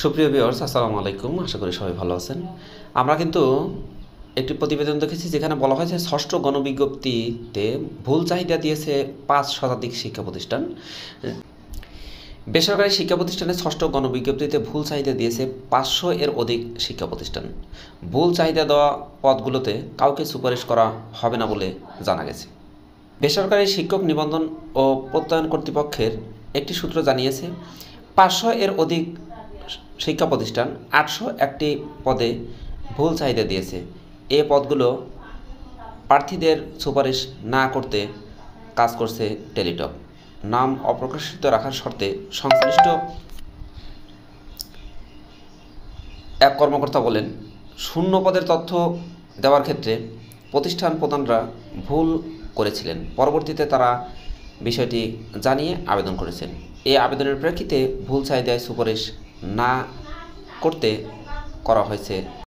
সুপ্রিয় ভিউয়ার্স, আসসালামু আলাইকুম। আশা করি সবাই ভালো আছেন। আমরা কিন্তু একটি প্রতিবেদন দেখেছি যেখানে বলা হয়েছে ষষ্ঠ গণবিজ্ঞপ্তিতে ভুল চাহিদা দিয়েছে ৫ শতাধিক শিক্ষা প্রতিষ্ঠান। বেসরকারি শিক্ষা প্রতিষ্ঠানে ষষ্ঠ গণবিজ্ঞপ্তিতে ভুল চাহিদা দিয়েছে ৫০০ এর অধিক শিক্ষা প্রতিষ্ঠান। ভুল চাহিদা দেওয়া পদগুলোতে কাউকে সুপারিশ করা হবে না বলে জানা গেছে। বেসরকারি শিক্ষক নিবন্ধন ও প্রত্যয়ন কর্তৃপক্ষের একটি সূত্র জানিয়েছে ৫০০ এর অধিক শিক্ষা প্রতিষ্ঠান ৮০১টি পদে ভুল চাহিদা দিয়েছে। এ পদগুলো প্রার্থীদের সুপারিশ না করতে কাজ করছে টেলিটক। নাম অপ্রকাশিত রাখার শর্তে সংশ্লিষ্ট এক কর্মকর্তা বলেন, শূন্য পদের তথ্য দেওয়ার ক্ষেত্রে প্রতিষ্ঠান প্রধানরা ভুল করেছিলেন। পরবর্তীতে তারা বিষয়টি জানিয়ে আবেদন করেছেন। এই আবেদনের প্রেক্ষিতে ভুল চাহিদায় সুপারিশ না করতে করা হয়েছে